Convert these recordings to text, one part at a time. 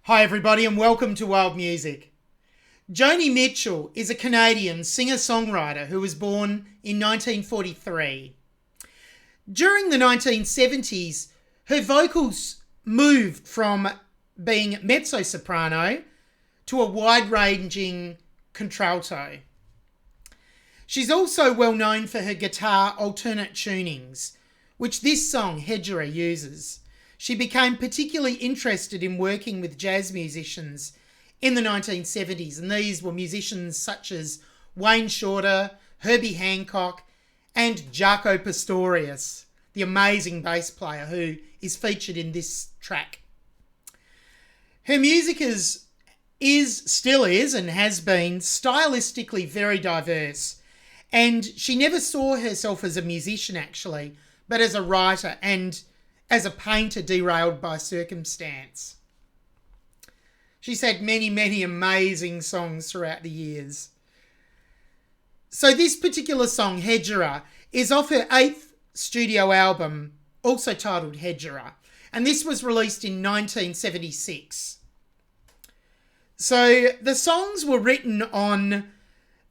Hi everybody and welcome to Wild Music. Joni Mitchell is a Canadian singer-songwriter who was born in 1943. During the 1970s, her vocals moved from being mezzo-soprano to a wide-ranging contralto. She's also well known for her guitar alternate tunings, which this song, Hejira, uses. She became particularly interested in working with jazz musicians in the 1970s, and these were musicians such as Wayne Shorter, Herbie Hancock, and Jaco Pastorius, the amazing bass player who is featured in this track. Her music still is and has been stylistically very diverse, and she never saw herself as a musician actually, but as a writer and as a painter derailed by circumstance. She's had many, many amazing songs throughout the years. So this particular song, Hejira, is off her 8th studio album, also titled Hejira, and this was released in 1976. So the songs were written on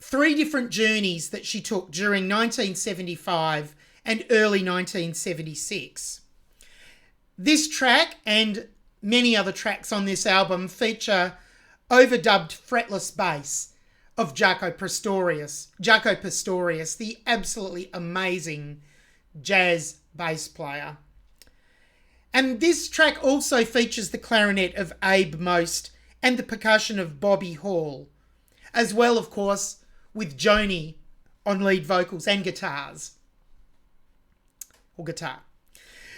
3 different journeys that she took during 1975 and early 1976. This track and many other tracks on this album feature overdubbed fretless bass of Jaco Pastorius, the absolutely amazing jazz bass player. And this track also features the clarinet of Abe Most and the percussion of Bobby Hall, as well, of course, with Joni on lead vocals and guitar.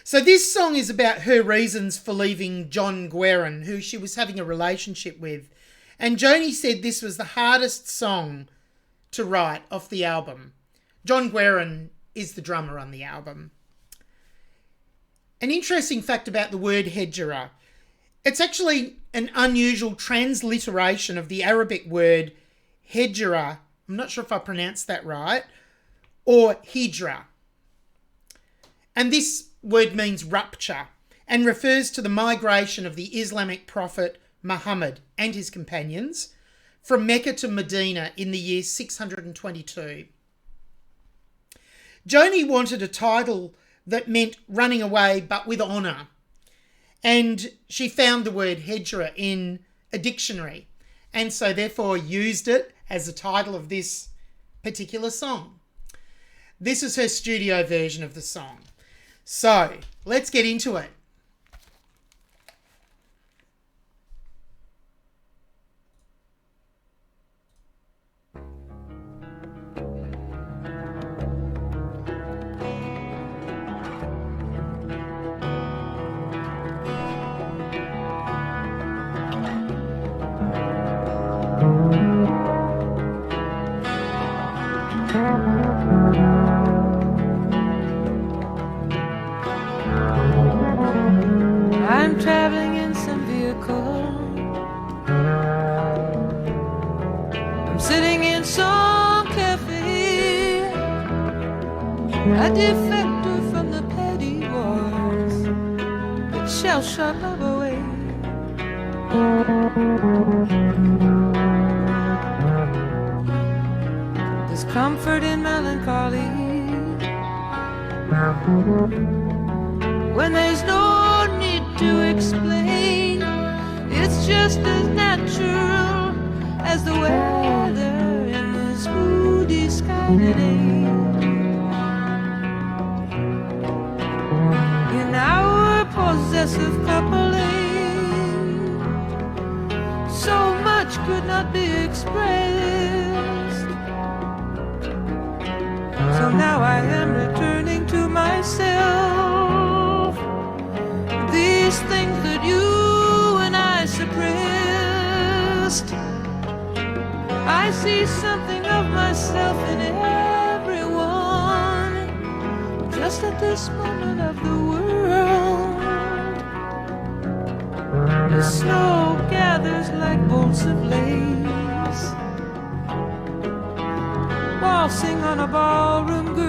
So this song is about her reasons for leaving John Guerin, who she was having a relationship with. And Joni said this was the hardest song to write off the album. John Guerin is the drummer on the album. An interesting fact about the word Hejira. It's actually an unusual transliteration of the Arabic word Hejira. I'm not sure if I pronounced that right. Or Hijra. And this word means rupture and refers to the migration of the Islamic prophet Muhammad and his companions from Mecca to Medina in the year 622. Joni wanted a title that meant running away but with honour, and she found the word Hejira in a dictionary and so therefore used it as the title of this particular song. This is her studio version of the song. So, let's get into it. I'm traveling in some vehicle. I'm sitting in some cafe. A defector from the petty wars that shall shut love away. There's comfort in melancholy when there's no need to explain. It's just as natural as the weather in this moody sky today. In our possessive coupling, so much could not be expressed. So now I am returning to myself. These things that you and I suppressed, I see something of myself in everyone, just at this moment of the world. The snow gathers like bolts of lace, waltzing on a ballroom girl.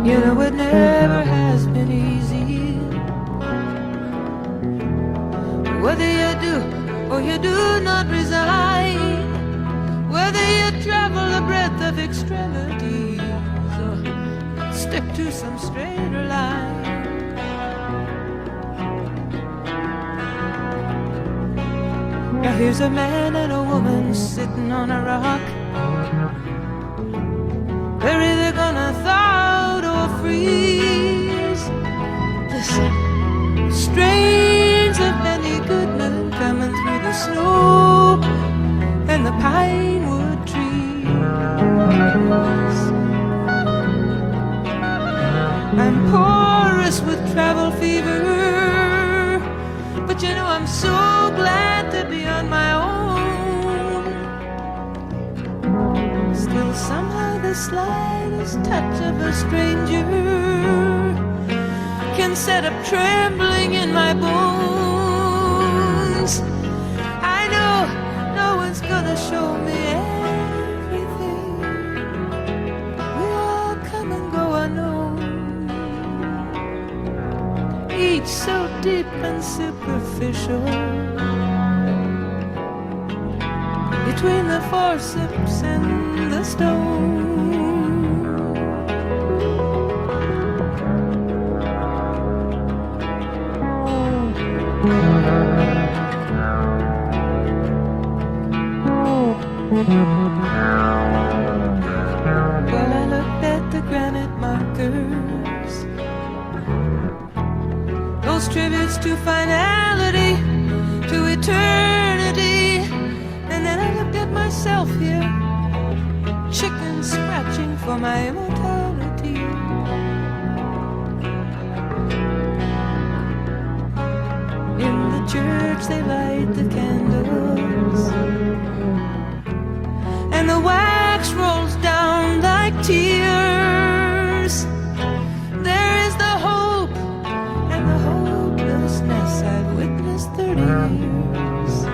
You know it never has been easy. Whether you do or you do not resign, whether you travel the breadth of extremities or stick to some straighter line. Now here's a man and a woman sitting on a rock. They're either gonna thaw out or freeze. This strains of many good men coming through the snow and the pine wood trees. I'm porous with travel fever, but you know I'm so glad to be on my own. Still somehow the slightest touch of a stranger can set up trembling in my bones. I know no one's gonna show me everything. We all come and go unknown, each so deep and superficial. Between the forceps and the stone. Well, I looked at the granite markers, those tributes to finality, to eternity, and then I looked at myself here, chicken scratching for my immortality. In the church they light the candles, and the wax rolls down like tears. There is the hope and the hopelessness I've witnessed 30 years.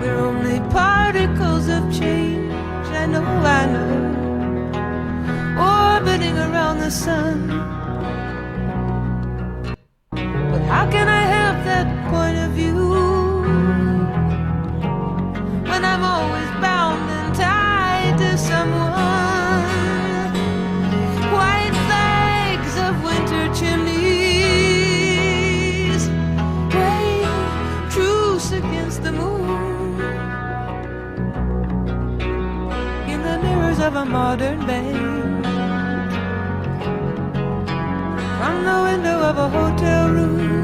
We're only particles of change, I know, orbiting around the sun. But how can I have that point of view when I'm always bound and tied to someone? White flags of winter chimneys wave truce against the moon in the mirrors of a modern bank, from the window of a hotel room.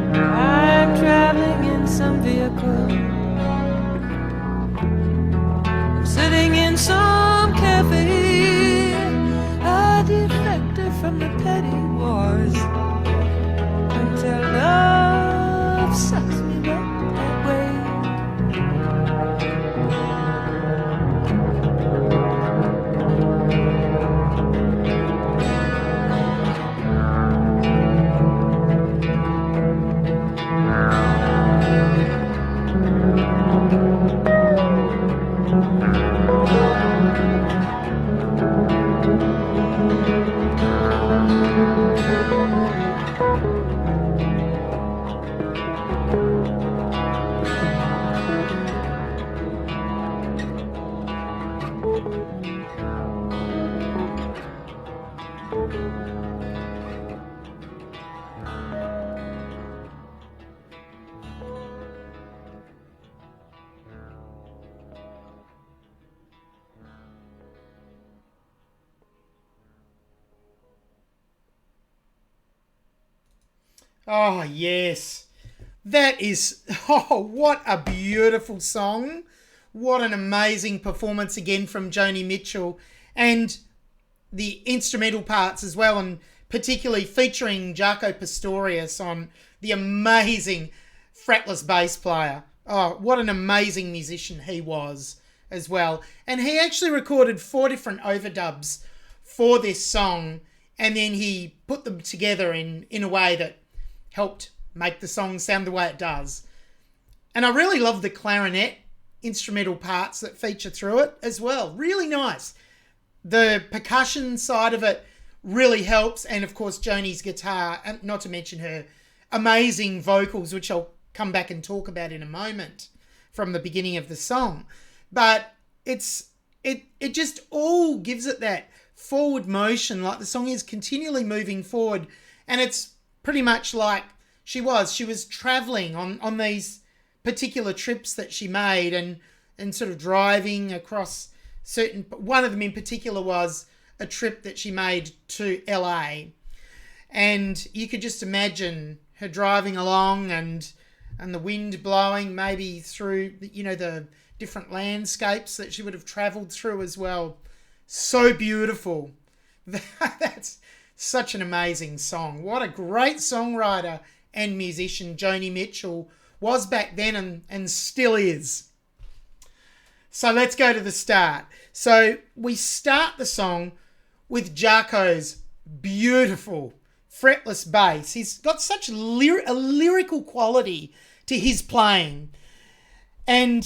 I'm traveling in some vehicle, I'm sitting in some cafe, a defector from the petty wars, until love sucks me back that way. Oh, yes. That is, oh, what a beautiful song. What an amazing performance again from Joni Mitchell. And the instrumental parts as well, and particularly featuring Jaco Pastorius on the amazing fretless bass player. Oh, what an amazing musician he was as well. And he actually recorded 4 different overdubs for this song, and then he put them together in a way that helped make the song sound the way it does. And I really love the clarinet instrumental parts that feature through it as well. Really nice. The percussion side of it really helps, and of course Joni's guitar, and not to mention her amazing vocals, which I'll come back and talk about in a moment from the beginning of the song. But it just all gives it that forward motion, like the song is continually moving forward, and it's pretty much like she was traveling on these particular trips that she made, and sort of driving across certain, one of them in particular was a trip that she made to LA, and you could just imagine her driving along and the wind blowing maybe through, the different landscapes that she would have traveled through as well. So beautiful. That's such an amazing song. What a great songwriter and musician Joni Mitchell was back then and still is. So let's go to the start. So we start the song with Jaco's beautiful fretless bass. He's got such a lyrical quality to his playing. And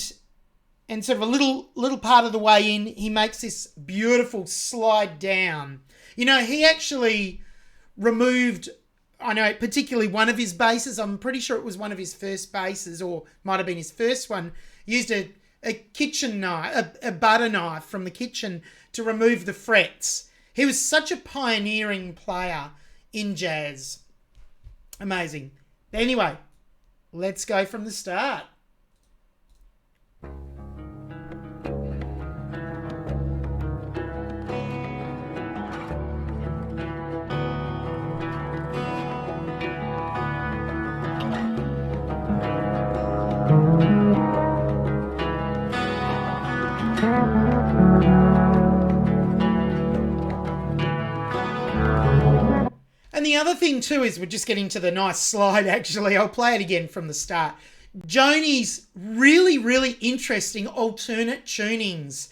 sort of a little part of the way in, he makes this beautiful slide down. He actually removed, I know, particularly one of his basses. I'm pretty sure it was one of his first basses, or might have been his first one. Used a kitchen knife, a butter knife from the kitchen to remove the frets. He was such a pioneering player in jazz. Amazing. Anyway, let's go from the start. And the other thing too is we're just getting to the nice slide, actually. I'll play it again from the start. Joni's really, really interesting alternate tunings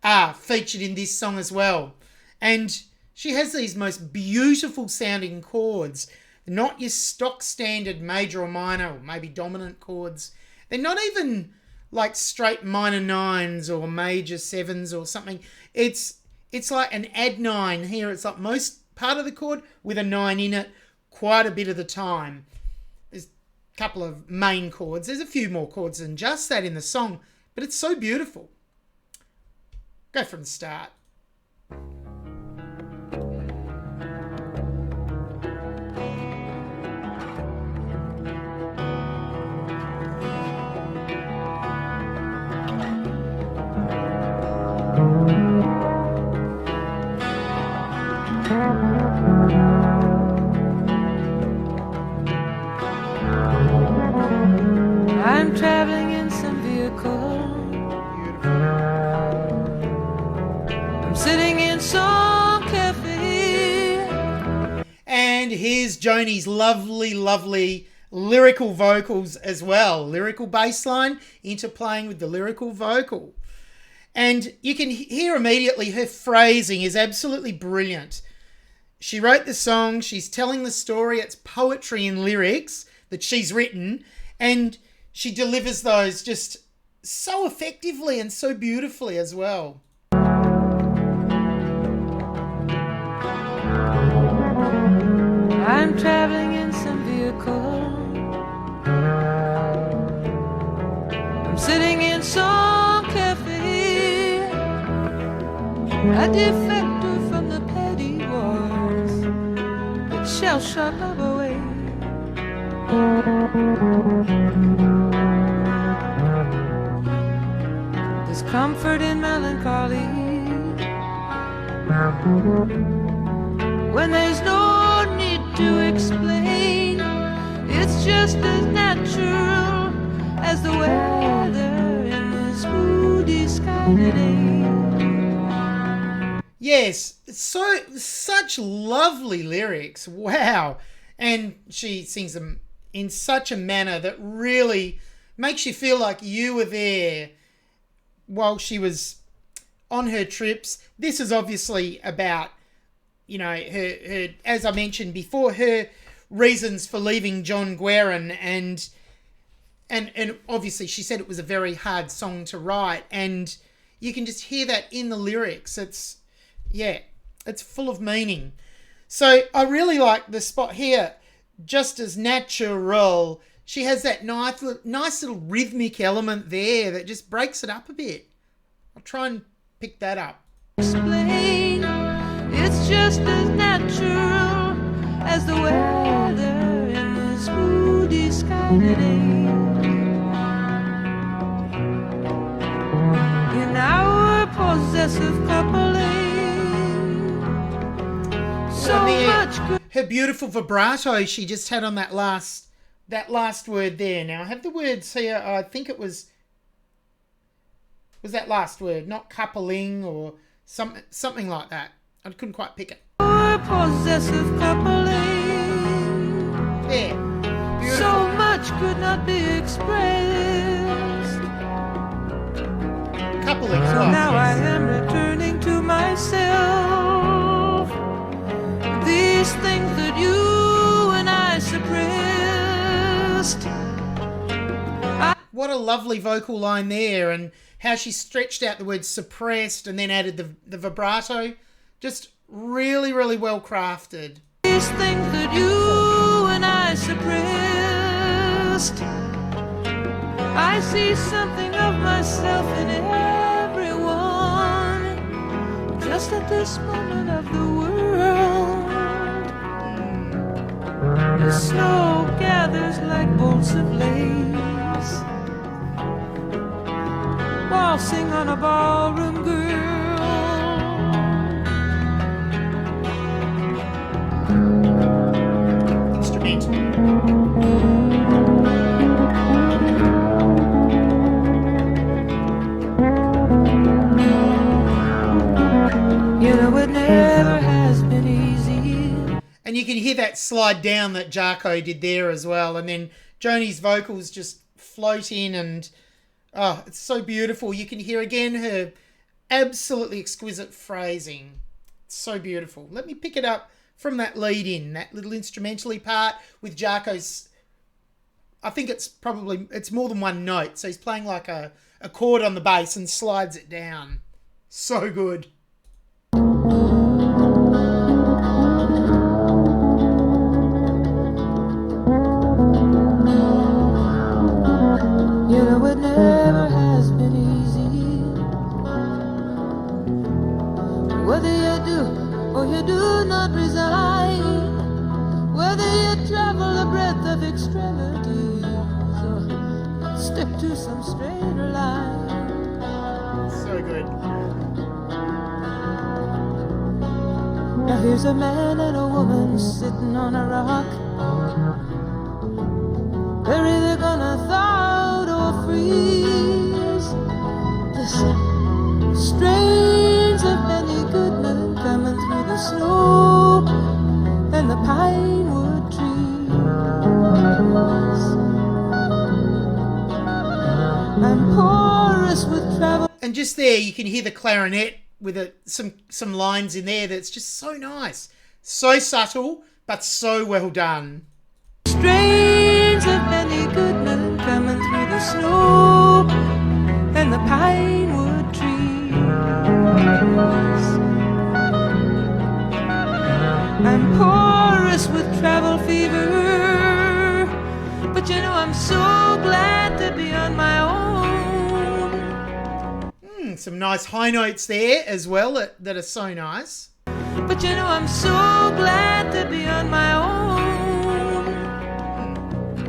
are featured in this song as well. And she has these most beautiful sounding chords, not your stock standard major or minor or maybe dominant chords. They're not even like straight minor nines or major sevens or something. It's like an add 9 here. It's like most part of the chord with a 9 in it quite a bit of the time. There's a couple of main chords. There's a few more chords than just that in the song, but it's so beautiful. Go from the start. I'm traveling in some vehicle. I'm sitting in some cafe. And here's Joni's lovely, lovely lyrical vocals as well. Lyrical bass line interplaying with the lyrical vocal. And you can hear immediately her phrasing is absolutely brilliant. She wrote the song, she's telling the story, it's poetry and lyrics that she's written, and she delivers those just so effectively and so beautifully as well. I'm traveling in some vehicle. I'm sitting in some cafe. A defector from the petty wars that shall shut love away. There's comfort in melancholy when there's no need to explain. It's just as natural as the weather in this moody sky today. Yes, such lovely lyrics. Wow. And she sings them in such a manner that really makes you feel like you were there while she was on her trips. This is obviously about, her as I mentioned before, her reasons for leaving John Guerin, and obviously she said it was a very hard song to write, and you can just hear that in the lyrics. It's full of meaning. So I really like the spot here, just as natural. She has that nice little rhythmic element there that just breaks it up a bit. I'll try and pick that up. Explain, it's just as natural as the weather in this moody sky today. In our possessive coupling, so much good. Her beautiful vibrato she just had on that last word there. Now I have the words here. I think it was that last word, not coupling or something like that. I couldn't quite pick it. Our possessive coupling, there. Beautiful. so much could not be expressed. Coupling. So right, now I yes. am returning to myself. These things that you and I suppressed. What a lovely vocal line there, and how she stretched out the word suppressed and then added the vibrato. Just really, really well crafted. These things that you and I suppressed. I see something of myself in everyone, just at this moment of the world. The snow gathers like bolts of lace, waltzing on a ballroom girl. Instrumental. It never has been easy. And you can hear that slide down that Jarko did there as well. And then Joni's vocals just float in, and it's so beautiful. You can hear again her absolutely exquisite phrasing. It's so beautiful. Let me pick it up from that lead in, that little instrumentally part with Jarko's. I think it's more than one note. So he's playing like a chord on the bass and slides it down. So good. It never has been easy. Whether you do or you do not resign, whether you travel the breadth of extremities or stick to some straighter line. So good. Now here's a man and a woman sitting on a rock. They're either gonna thaw out or freeze. Listen, strains of Benny Goodman coming through the snow and the pine wood trees. I'm porous with travel. And just there, you can hear the clarinet with some lines in there that's just so nice. So subtle, but so well done. Strains of Benny Goodman coming through the snow and the pine wood trees. I'm porous with travel fever, but I'm so glad to be on my own. Some nice high notes there as well that are so nice. But I'm so glad to be on my own.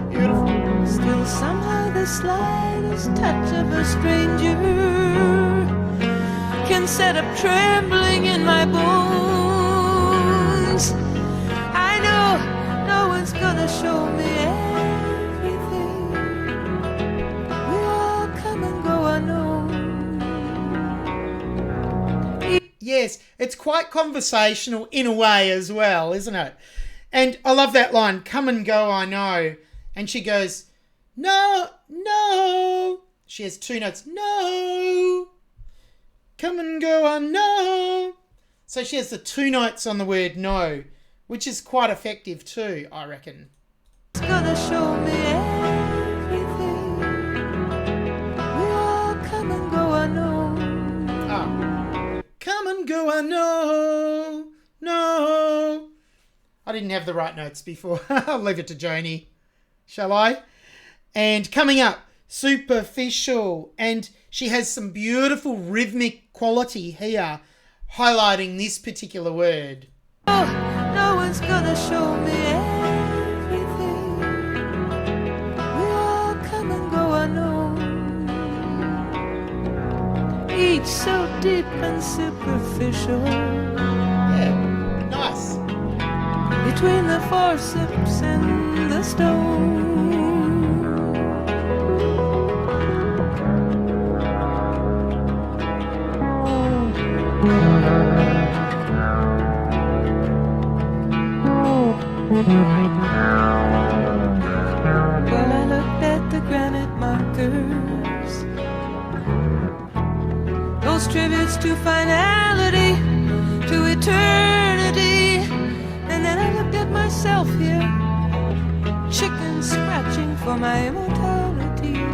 Beautiful. Still somehow the slightest touch of a stranger can set up trembling in my bones. I know no one's gonna show me everything. We all come and go unknown. Yes, it's quite conversational in a way as well, isn't it? And I love that line, come and go, I know. And she goes, no, no. She has two notes, no. Come and go, I know. So she has the two notes on the word no, which is quite effective too, I reckon. It's gonna show me everything. We all come and go, I know. Oh. Come and go, I know. No. I didn't have the right notes before. I'll leave it to Joni. Shall I? And coming up, superficial. And she has some beautiful rhythmic quality here, highlighting this particular word. Oh, no one's gonna show me everything. We all come and go, I know. Each so deep and superficial. Yeah, nice. Between the forceps and the stone. Well, I looked at the granite markers, those tributes to finality, to eternity, and then I looked at myself here, chicken scratching for my immortality.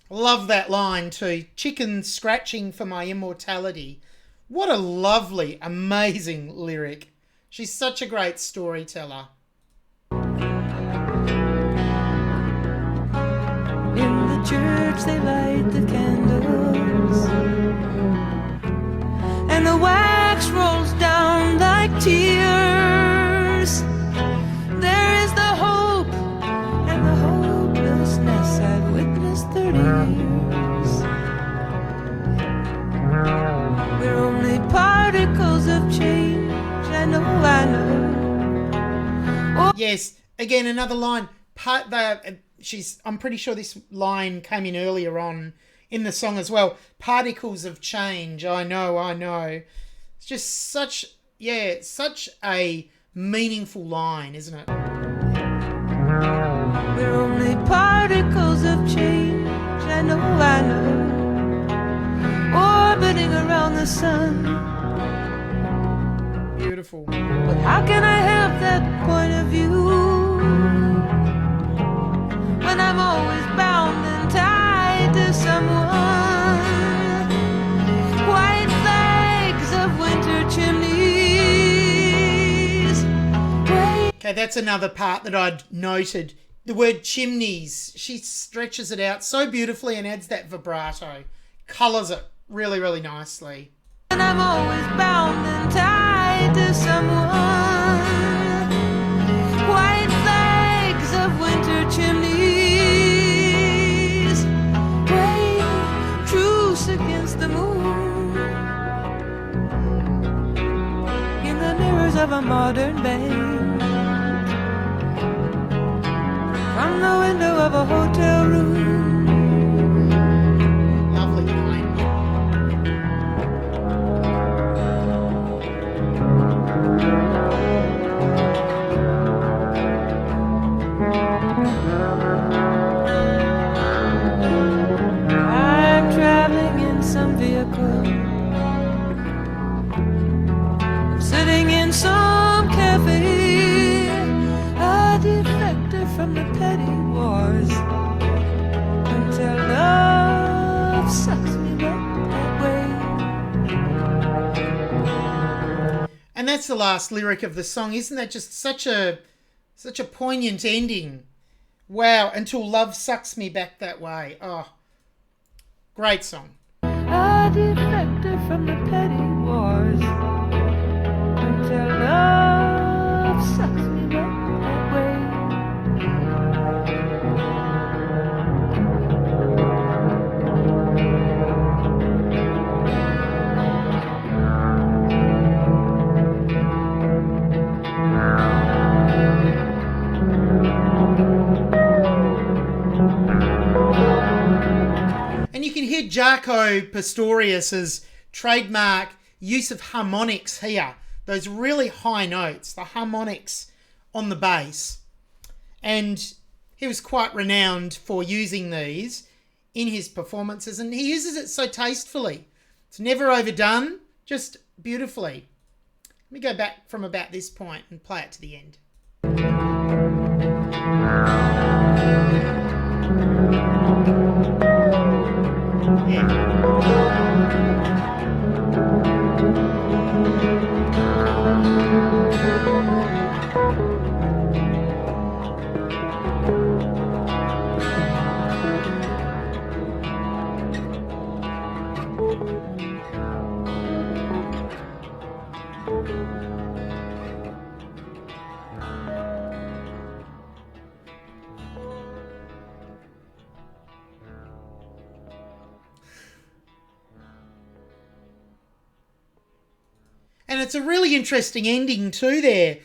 Love that line too. Chicken scratching for my immortality. What a lovely, amazing lyric. She's such a great storyteller. In the church they light the candles, and the wax rolls down like tears. There is the hope and the hopelessness I've witnessed 30 years. We're only particles of change, I know, I know. Oh. Yes, again, another line. I'm pretty sure this line came in earlier on in the song as well. Particles of change, I know, I know. It's just such a meaningful line, isn't it? We're only particles of change, I know, orbiting around the sun. Beautiful. But how can I have that point of view when I'm always bound and tied to someone? White flags of winter chimneys. Okay, that's another part that I'd noted. The word chimneys, she stretches it out so beautifully and adds that vibrato. Colours it really, really nicely. And I'm always bound and tied to someone. White flags of winter chimneys. Wait, truce against the moon. In the mirrors of a modern bank. From the window of a hotel room. Lovely line. I'm traveling in some vehicle. I'm sitting in some cafe. A defector from the petty wars. Until love sucks me back that way. And that's the last lyric of the song. Isn't that just such a poignant ending? Wow, until love sucks me back that way. Oh, great song. A defector from the petty wars. Until love sucks me back that way. And you can hear Jaco Pastorius's trademark use of harmonics here. Those really high notes, the harmonics on the bass. And he was quite renowned for using these in his performances, and he uses it so tastefully. It's never overdone, just beautifully. Let me go back from about this point and play it to the end. Yeah. And it's a really interesting ending too there,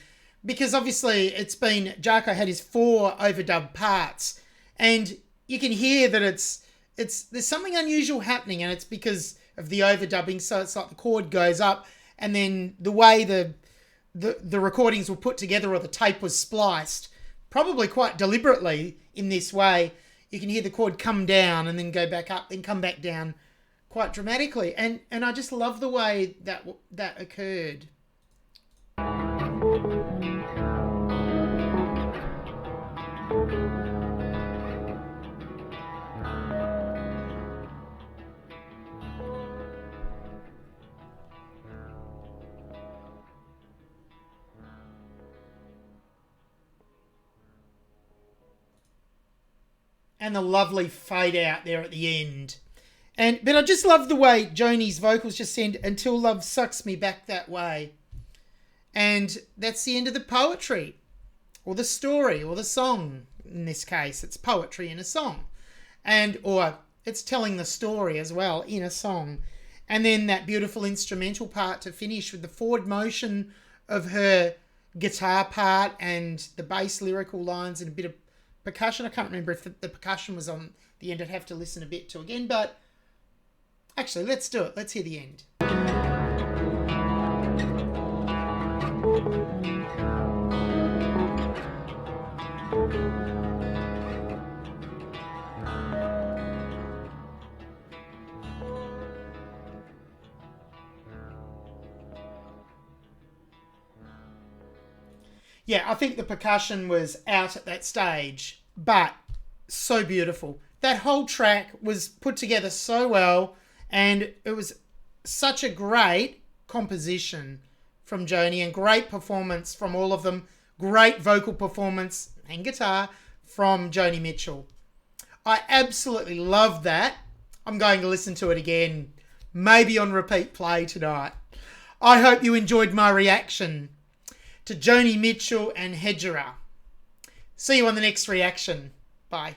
because obviously Jarko had his 4 overdub parts, and you can hear that there's something unusual happening, and it's because of the overdubbing. So it's like the chord goes up, and then the way the recordings were put together, or the tape was spliced, probably quite deliberately in this way, you can hear the chord come down and then go back up, then come back down quite dramatically. And I just love the way that occurred. And the lovely fade out there at the end. But I just love the way Joni's vocals just send "Until Love Sucks Me Back That Way." And that's the end of the poetry, or the story, or the song. In this case, it's poetry in a song. Or it's telling the story as well in a song. And then that beautiful instrumental part to finish with the forward motion of her guitar part and the bass lyrical lines and a bit of percussion. I can't remember if the percussion was on the end. I'd have to listen a bit to again, but actually, let's do it. Let's hear the end. Yeah, I think the percussion was out at that stage, but so beautiful. That whole track was put together so well, and it was such a great composition from Joni, and great performance from all of them. Great vocal performance and guitar from Joni Mitchell. I absolutely love that. I'm going to listen to it again, maybe on repeat play tonight. I hope you enjoyed my reaction to Joni Mitchell and Hejira. See you on the next reaction. Bye.